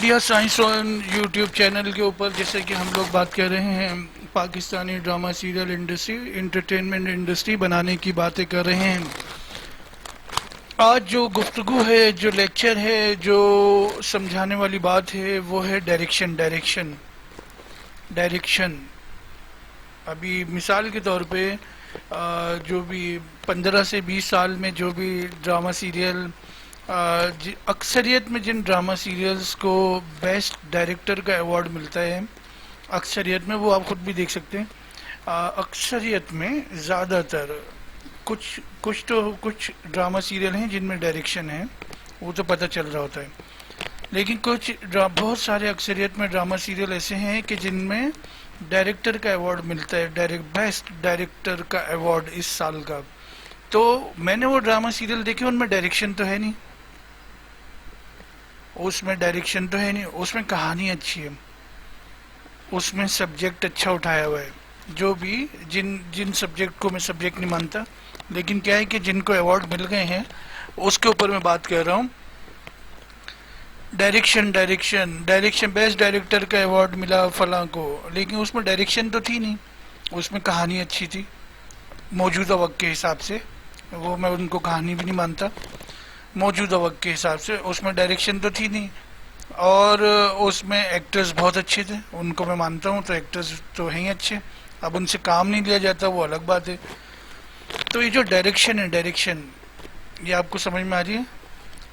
Media science on YouTube channel के ऊपर जैसे कि हम लोग बात कर रहे हैं Pakistani drama serial industry entertainment industry बनाने की बातें कर रहे हैं। आज जो गुफ्तगू है, जो लेक्चर है, जो समझाने वाली बात है वो है डायरेक्शन डायरेक्शन डायरेक्शन। अभी मिसाल के तौर पे जो भी 15 से 20 साल में जो भी ड्रामा सीरियल अक्सरियत में जिन ड्रामा सीरियल्स को बेस्ट डायरेक्टर का अवार्ड मिलता है, अक्सरियत में, वो आप खुद भी देख सकते हैं, अक्सरियत में ज़्यादातर कुछ ड्रामा सीरियल हैं जिनमें डायरेक्शन है, वो तो पता चल रहा होता है। लेकिन बहुत सारे अक्सरियत में ड्रामा सीरियल ऐसे हैं कि जिनमें डायरेक्टर का अवार्ड मिलता है, बेस्ट डायरेक्टर का अवार्ड इस साल का। तो मैंने वो ड्रामा सीरियल देखे, उनमें डायरेक्शन तो है नहीं, उसमें कहानी अच्छी है, उसमें सब्जेक्ट अच्छा उठाया हुआ है। जो भी जिन सब्जेक्ट को मैं सब्जेक्ट नहीं मानता, लेकिन क्या है कि जिनको अवार्ड मिल गए हैं उसके ऊपर मैं बात कर रहा हूँ। डायरेक्शन बेस्ट डायरेक्टर का अवार्ड मिला फलां को, लेकिन उसमें डायरेक्शन तो थी नहीं, उसमें कहानी अच्छी थी मौजूदा वक्त के हिसाब से। वो मैं उनको कहानी भी नहीं मानता, मौजूदा वक्त के हिसाब से उसमें डायरेक्शन तो थी नहीं। और उसमें एक्टर्स बहुत अच्छे थे, उनको मैं मानता हूँ, तो एक्टर्स तो हैं ही अच्छे। अब उनसे काम नहीं लिया जाता, वो अलग बात है। तो ये जो डायरेक्शन है, ये आपको समझ में आ रही है?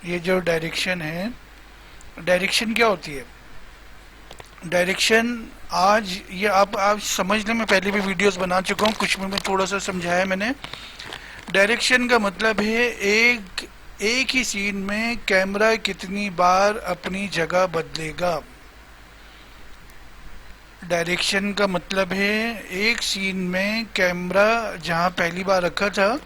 ये जो डायरेक्शन है, डायरेक्शन क्या होती है? डायरेक्शन आज ये आप समझने में पहले भी वीडियोस बना चुका हूँ, कुछ में मैं थोड़ा सा समझाया मैंने। डायरेक्शन का मतलब है एक ही सीन में कैमरा कितनी बार अपनी जगह बदलेगा। डायरेक्शन का मतलब है एक सीन में कैमरा जहां पहली बार रखा था,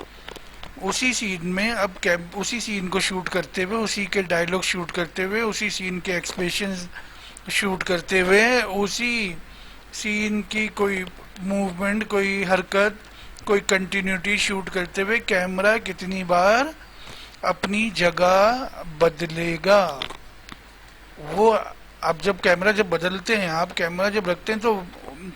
उसी सीन में अब उसी सीन को शूट करते हुए, उसी के डायलॉग शूट करते हुए, उसी सीन के एक्सप्रेशंस शूट करते हुए, उसी सीन की कोई मूवमेंट, कोई हरकत, कोई कंटिन्यूटी शूट करते हुए कैमरा कितनी बार अपनी जगह बदलेगा। वो आप जब कैमरा बदलते हैं, आप कैमरा जब रखते हैं, तो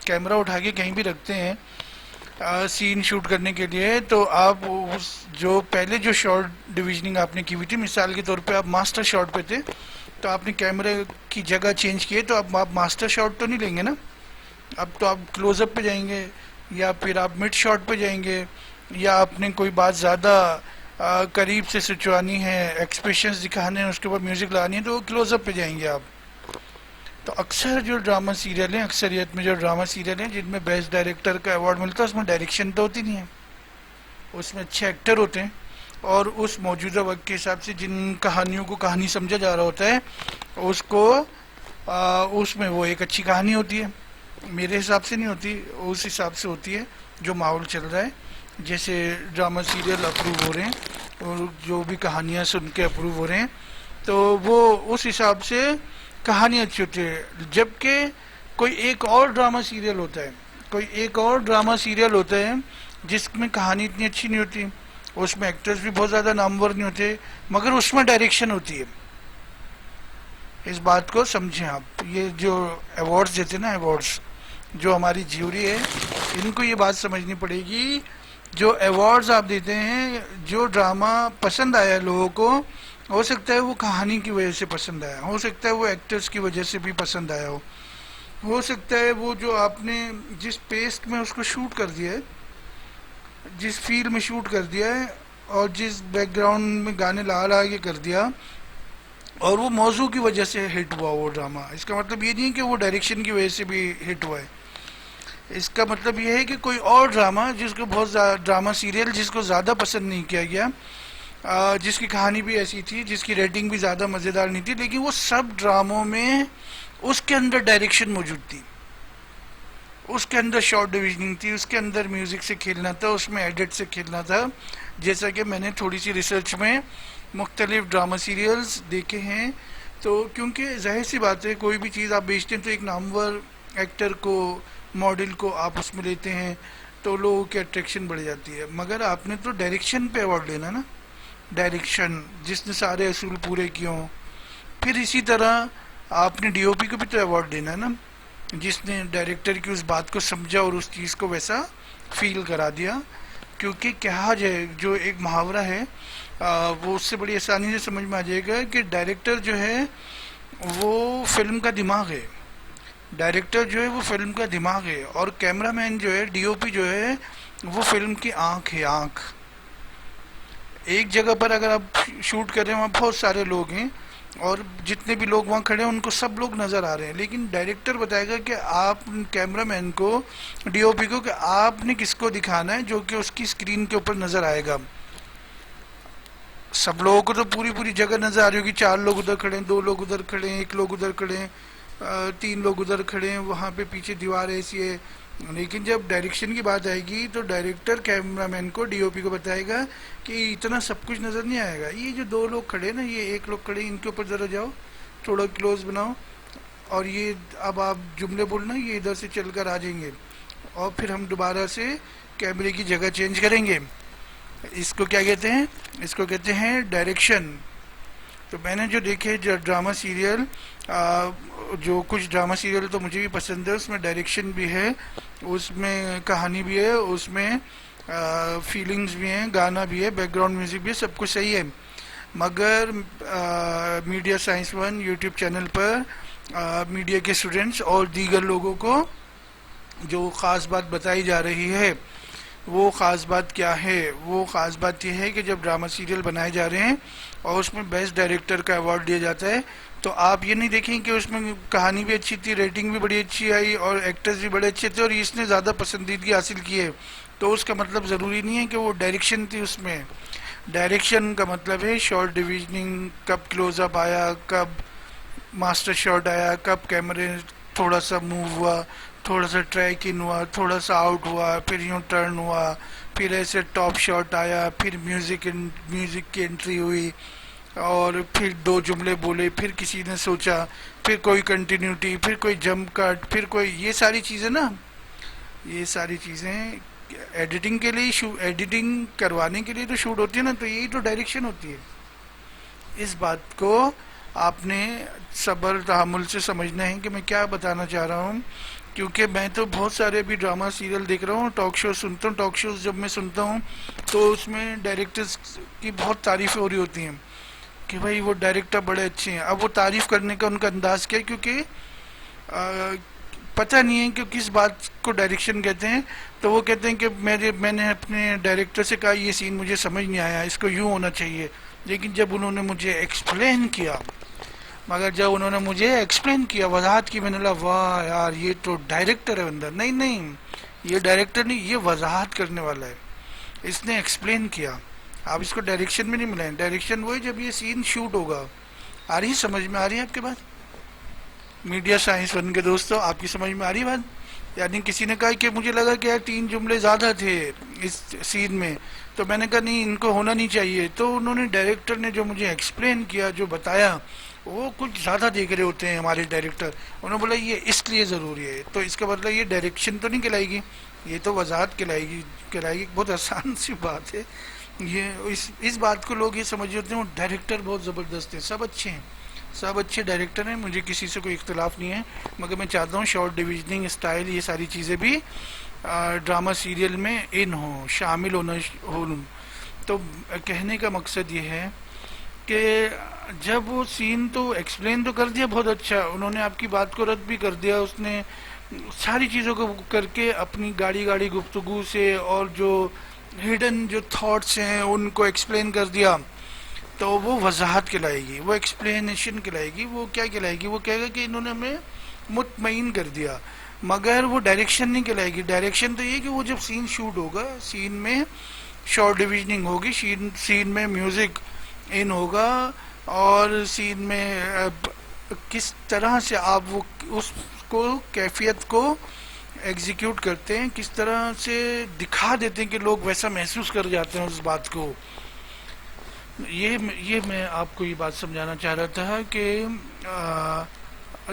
कैमरा उठा के कहीं भी रखते हैं सीन शूट करने के लिए, तो आप उस जो पहले जो शॉट डिविजनिंग आपने की हुई थी, मिसाल के तौर पे आप मास्टर शॉट पे थे, तो आपने कैमरे की जगह चेंज की है, तो अब आप मास्टर शॉट तो नहीं लेंगे ना, अब तो आप क्लोजअप पे जाएंगे, या फिर आप मिड शॉट पे जाएंगे, या आपने कोई बात ज़्यादा करीब से सिचवानी है, एक्सप्रेशंस दिखाने हैं, उसके ऊपर म्यूजिक लगानी है, तो क्लोजअप पे जाएंगे आप। तो अक्सर जो ड्रामा सीरियल हैं, अक्सरियत में जो ड्रामा सीरियल हैं जिनमें बेस्ट डायरेक्टर का अवार्ड मिलता है, उसमें डायरेक्शन तो होती नहीं है, उसमें अच्छे एक्टर होते हैं, और उस मौजूदा वक्त के हिसाब से जिन कहानियों को कहानी समझा जा रहा होता है, उसको उसमें वो एक अच्छी कहानी होती है। मेरे हिसाब से नहीं होती, उस हिसाब से होती है जो माहौल चल रहा है। जैसे ड्रामा सीरियल अप्रूव हो रहे हैं और जो भी कहानियाँ सुन के अप्रूव हो रहे हैं, तो वो उस हिसाब से कहानी अच्छी होती है। जबकि कोई एक और ड्रामा सीरियल होता है जिसमें कहानी इतनी अच्छी नहीं होती, उसमें एक्टर्स भी बहुत ज़्यादा नामवर नहीं होते, मगर उसमें डायरेक्शन होती है। इस बात को समझें आप। ये जो अवार्ड्स देते हैं ना, अवार्ड्स जो हमारी ज्यूरी है, इनको ये बात समझनी पड़ेगी। जो अवार्ड्स आप देते हैं, जो ड्रामा पसंद आया लोगों को, हो सकता है वो कहानी की वजह से पसंद आया, हो सकता है वो एक्टर्स की वजह से भी पसंद आया हो सकता है वो जो आपने जिस पेस में उसको शूट कर दिया है, जिस फील्ड में शूट कर दिया है, और जिस बैकग्राउंड में गाने ला के कर दिया, और वो मौजू की वजह से हिट हुआ वो ड्रामा। इसका मतलब ये नहीं है कि वो डायरेक्शन की वजह से भी हिट हुआ है। इसका मतलब ये है कि कोई और ड्रामा जिसको ड्रामा सीरियल जिसको ज़्यादा पसंद नहीं किया गया, जिसकी कहानी भी ऐसी थी, जिसकी रेटिंग भी ज़्यादा मज़ेदार नहीं थी, लेकिन वो सब ड्रामों में उसके अंदर डायरेक्शन मौजूद थी, उसके अंदर शॉर्ट डिविजनिंग थी, उसके अंदर म्यूज़िक से खेलना था, उसमें एडिट से खेलना था। जैसा कि मैंने थोड़ी सी रिसर्च में मुख्तलिफ ड्रामा सीरियल्स देखे हैं, तो क्योंकि जाहिर सी बात है, कोई भी चीज़ आप बेचते हैं तो एक नामवर एक्टर को, मॉडल को आप उसमें लेते हैं, तो लोगों की अट्रैक्शन बढ़ जाती है। मगर आपने तो डायरेक्शन पे अवार्ड लेना ना, डायरेक्शन जिसने सारे असूल पूरे किए हों। फिर इसी तरह आपने डीओपी को भी तो अवार्ड देना है ना, जिसने डायरेक्टर की उस बात को समझा और उस चीज़ को वैसा फील करा दिया। क्योंकि कहा जाए, जो एक मुहावरा है वो उससे बड़ी आसानी से समझ में आ जाएगा कि डायरेक्टर जो है वो फिल्म का दिमाग है। डायरेक्टर जो है वो फिल्म का दिमाग है, और कैमरामैन जो है, डीओपी जो है, वो फिल्म की आंख है, आंख। एक जगह पर अगर आप शूट कर रहे हैं, वहाँ बहुत सारे लोग हैं और जितने भी लोग वहाँ खड़े हैं उनको सब लोग नज़र आ रहे हैं, लेकिन डायरेक्टर बताएगा कि आप कैमरामैन को, डीओपी को, कि आपने किसको दिखाना है जो कि उसकी स्क्रीन के ऊपर नज़र आएगा। सब लोगों को तो पूरी पूरी जगह नज़र आ रही होगी, 4 लोग उधर खड़े हैं, 2 लोग उधर खड़े हैं, 1 लोग उधर खड़े हैं, 3 लोग उधर खड़े हैं, वहाँ पे पीछे दीवार ऐसी है। लेकिन जब डायरेक्शन की बात आएगी तो डायरेक्टर कैमरामैन को, डीओपी को बताएगा कि इतना सब कुछ नज़र नहीं आएगा, ये जो 2 लोग खड़े हैं ना, ये 1 लोग खड़े हैं, इनके ऊपर ज़रा जाओ, थोड़ा क्लोज बनाओ, और ये अब आप जुमले बोलना, ये इधर से चल कर आ जाएंगे, और फिर हम दोबारा से कैमरे की जगह चेंज करेंगे। इसको क्या कहते हैं? इसको कहते हैं डायरेक्शन। तो मैंने जो देखे जो ड्रामा सीरियल, जो कुछ ड्रामा सीरियल तो मुझे भी पसंद है, उसमें डायरेक्शन भी है, उसमें कहानी भी है, उसमें फीलिंग्स भी हैं, गाना भी है, बैकग्राउंड म्यूजिक भी है, सब कुछ सही है। मगर मीडिया साइंस 1 यूट्यूब चैनल पर मीडिया के स्टूडेंट्स और दीगर लोगों को जो ख़ास बात बताई जा रही है, वो ख़ास बात क्या है? वो ख़ास बात यह है कि जब ड्रामा सीरियल बनाए जा रहे हैं और उसमें बेस्ट डायरेक्टर का अवार्ड दिया जाता है, तो आप ये नहीं देखें कि उसमें कहानी भी अच्छी थी, रेटिंग भी बड़ी अच्छी आई और एक्टर्स भी बड़े अच्छे थे और इसने ज़्यादा पसंदीदगी हासिल की है, तो उसका मतलब ज़रूरी नहीं है कि वो डायरेक्शन थी उसमें। डायरेक्शन का मतलब है शॉर्ट डिविजनिंग, कब क्लोजअप आया, कब मास्टर शॉट आया, कब कैमरे थोड़ा सा मूव हुआ, थोड़ा सा ट्रैक इन हुआ, थोड़ा सा आउट हुआ, फिर यूं टर्न हुआ, फिर ऐसे टॉप शॉट आया, फिर म्यूजिक की एंट्री हुई, और फिर 2 जुमले बोले, फिर किसी ने सोचा, फिर कोई कंटिन्यूटी, फिर कोई जंप कट, फिर कोई, ये सारी चीज़ें ना, ये सारी चीज़ें एडिटिंग के लिए, एडिटिंग करवाने के लिए तो शूट होती है ना, तो यही तो डायरेक्शन होती है। इस बात को आपने सब्र तहम्मुल से समझना है कि मैं क्या बताना चाह रहा हूँ, क्योंकि मैं तो बहुत सारे भी ड्रामा सीरियल देख रहा हूँ, टॉक शो सुनता हूँ। टॉक शोज जब मैं सुनता हूँ तो उसमें डायरेक्टर्स की बहुत तारीफ़ें हो रही होती हैं कि भाई वो डायरेक्टर बड़े अच्छे हैं। अब वो तारीफ़ करने का उनका अंदाज़ क्या है, क्योंकि पता नहीं है कि किस बात को डायरेक्शन कहते हैं, तो वो कहते हैं कि मैंने अपने डायरेक्टर से कहा ये सीन मुझे समझ नहीं आया, इसको यूँ होना चाहिए, लेकिन जब उन्होंने मुझे एक्सप्लेन किया, वजाहत की, मैंने लगा वाह यार ये तो डायरेक्टर है अंदर। नहीं नहीं, ये डायरेक्टर नहीं, ये वजाहत करने वाला है, इसने एक्सप्लेन किया। आप इसको डायरेक्शन में नहीं मिलाएं। डायरेक्शन वो है जब ये सीन शूट होगा। आ रही है समझ में? आ रही है आपके बात? मीडिया साइंस 1 के दोस्तों, आपकी समझ में आ रही बात? यानी किसी ने कहा कि मुझे लगा कि यार 3 जुमले ज़्यादा थे इस सीन में, तो मैंने कहा नहीं, इनको होना नहीं चाहिए। तो उन्होंने, डायरेक्टर ने जो मुझे एक्सप्लेन किया, जो बताया, वो कुछ ज़्यादा देख रहे होते हैं हमारे डायरेक्टर। उन्होंने बोला ये इसलिए ज़रूरी है, तो इसका मतलब ये डायरेक्शन तो नहीं कहलाएगी, ये तो वजाहत कहलाएगी। बहुत आसान सी बात है ये। इस बात को लोग ये समझ होते हैं वो डायरेक्टर बहुत ज़बरदस्त है, सब अच्छे हैं, सब अच्छे डायरेक्टर हैं, मुझे किसी से कोई इख्तलाफ नहीं है। मगर मैं चाहता हूँ शॉर्ट डिविजनिंग, स्टाइल, ये सारी चीज़ें भी ड्रामा सीरियल में इन हो, शामिल हो। तो कहने का मकसद ये है कि जब वो सीन तो एक्सप्लेन तो कर दिया बहुत अच्छा, उन्होंने आपकी बात को रद्द भी कर दिया, उसने सारी चीज़ों को करके अपनी गाड़ी गुफ्तगू से और जो हिडन जो थॉट्स हैं उनको एक्सप्लेन कर दिया, तो वो वजाहत कहलाएगी, वो एक्सप्लेनेशन कहलाएगी। वो क्या कहलाएगी? वो कहेगा कि इन्होंने हमें मुतमईन कर दिया, मगर वो डायरेक्शन नहीं कहलाएगी। डायरेक्शन तो ये कि वो जब सीन शूट होगा, सीन में शॉर्ट डिविजनिंग होगी, सीन में म्यूज़िक इन होगा, और सीन में किस तरह से आप वो उसको कैफियत को एग्जीक्यूट करते हैं, किस तरह से दिखा देते हैं कि लोग वैसा महसूस कर जाते हैं उस बात को। ये मैं आपको ये बात समझाना चाह रहा था कि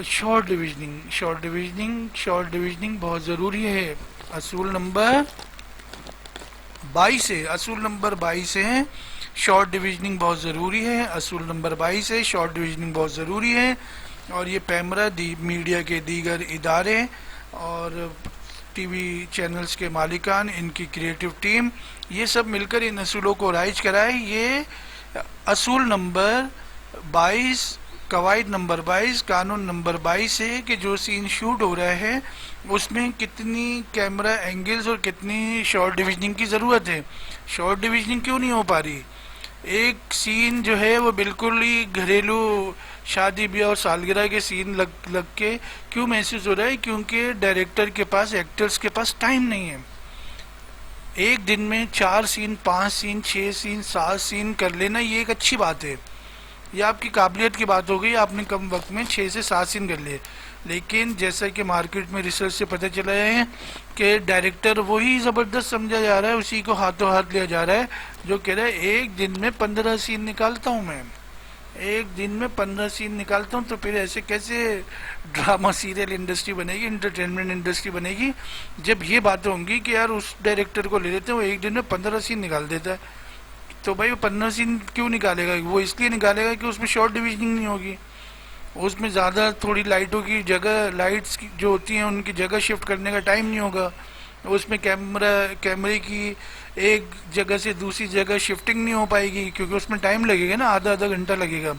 शॉर्ट डिविजनिंग बहुत ज़रूरी है। असूल नंबर 22 है, शॉर्ट डिविजनिंग बहुत ज़रूरी है। असूल नंबर 22 है, शॉर्ट डिविजनिंग बहुत ज़रूरी है। और ये पैमरा मीडिया के दीगर इदारे और टीवी चैनल्स के मालिकान, इनकी क्रिएटिव टीम, ये सब मिलकर इन असूलों को राइज कराए। ये असूल नंबर 22, कवायद नंबर 22, कानून नंबर 22 है कि जो सीन शूट हो रहा है उसमें कितनी कैमरा एंगल्स और कितनी शॉर्ट डिविजनिंग की ज़रूरत है। शॉर्ट डिविजनिंग क्यों नहीं हो पा रही? एक सीन जो है वो बिल्कुल ही घरेलू शादी ब्याह और सालगिरह के सीन लग के क्यों महसूस हो रहा है? क्योंकि डायरेक्टर के पास, एक्टर्स के पास टाइम नहीं है। एक दिन में 4 सीन, 5 सीन, 6 सीन, 7 सीन कर लेना ये एक अच्छी बात है, ये आपकी काबिलियत की बात हो गई। आपने कम वक्त में 6 से 7 सीन कर लिए। लेकिन जैसा कि मार्केट में रिसर्च से पता चला है कि डायरेक्टर वही ज़बरदस्त समझा जा रहा है, उसी को हाथों हाथ लिया जा रहा है जो कह रहा है एक दिन में 15 सीन निकालता हूँ मैं, एक दिन में 15 सीन निकालता हूँ। तो फिर ऐसे कैसे ड्रामा सीरियल इंडस्ट्री बनेगी, इंटरटेनमेंट इंडस्ट्री बनेगी, जब ये बातें होंगी कि यार उस डायरेक्टर को ले लेते हैं वो एक दिन में 15 सीन निकाल देता है। तो भाई वो 15 सीन क्यों निकालेगा? वो इसलिए निकालेगा कि उसमें शॉर्ट डिविजनिंग नहीं होगी, उसमें ज़्यादा थोड़ी लाइटों की जगह, लाइट्स की जो होती हैं उनकी जगह शिफ्ट करने का टाइम नहीं होगा, उसमें कैमरे की एक जगह से दूसरी जगह शिफ्टिंग नहीं हो पाएगी, क्योंकि उसमें टाइम लगेगा ना, आधा आधा घंटा लगेगा,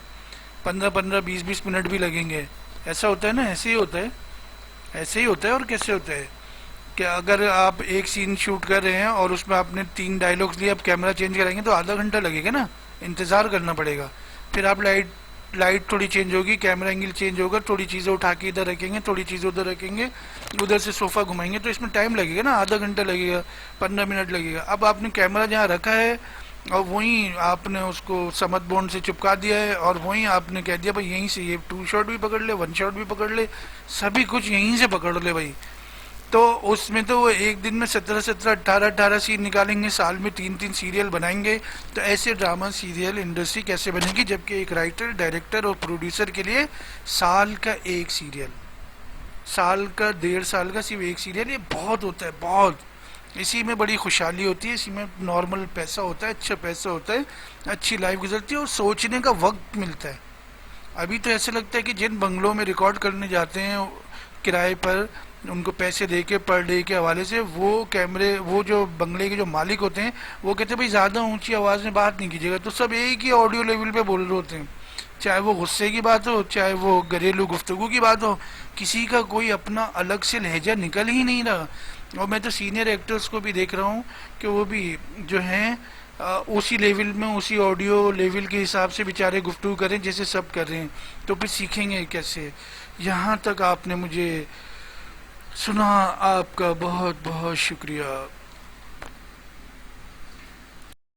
15-15, 20-20 मिनट भी लगेंगे। ऐसा होता है ना, ऐसे ही होता है, ऐसे ही होता है। और कैसे होता है कि अगर आप एक सीन शूट कर रहे हैं और उसमें आपने 3 डायलॉग्स लिए, आप कैमरा चेंज कराएंगे तो आधा घंटा लगेगा ना, इंतज़ार करना पड़ेगा। फिर आप लाइट थोड़ी चेंज होगी, कैमरा एंगल चेंज होगा, थोड़ी चीज़ें उठा के इधर रखेंगे, थोड़ी चीज़ें उधर रखेंगे, उधर से सोफ़ा घुमाएंगे, तो इसमें टाइम लगेगा ना, आधा घंटा लगेगा, 15 मिनट लगेगा। अब आपने कैमरा जहाँ रखा है और वहीं आपने उसको समत बोर्ड से चिपका दिया है और वहीं आपने कह दिया भाई यहीं से ये 2 शॉट भी पकड़ ले, 1 शॉट भी पकड़ ले, सभी कुछ यहीं से पकड़ ले भाई। तो उसमें तो वो एक दिन में 17-17, 18-18 सीन निकालेंगे, साल में 3-3 सीरियल बनाएंगे। तो ऐसे ड्रामा सीरियल इंडस्ट्री कैसे बनेगी, जबकि एक राइटर, डायरेक्टर और प्रोड्यूसर के लिए साल का एक सीरियल, साल का 1.5 साल का सिर्फ एक सीरियल, ये बहुत होता है, बहुत। इसी में बड़ी खुशहाली होती है, इसी में नॉर्मल पैसा होता है, अच्छा पैसा होता है, अच्छी लाइफ गुजरती है और सोचने का वक्त मिलता है। अभी तो ऐसे लगता है कि जिन बंगलों में रिकॉर्ड करने जाते हैं किराए पर, उनको पैसे दे के पर डे के हवाले से, वो जो बंगले के जो मालिक होते हैं वो कहते हैं भाई ज़्यादा ऊंची आवाज़ में बात नहीं कीजिएगा। तो सब एक ही ऑडियो लेवल पे बोल रहे होते हैं, चाहे वो गुस्से की बात हो, चाहे वो घरेलू गुफ्तगू की बात हो, किसी का कोई अपना अलग से लहजा निकल ही नहीं रहा। और मैं तो सीनियर एक्टर्स को भी देख रहा हूँ कि वो भी जो हैं उसी लेवल में, उसी ऑडियो लेवल के हिसाब से बेचारे गुफ्तगू करें जैसे सब कर रहे हैं, तो फिर सीखेंगे कैसे? यहाँ तक आपने मुझे सुना, आपका बहुत बहुत शुक्रिया।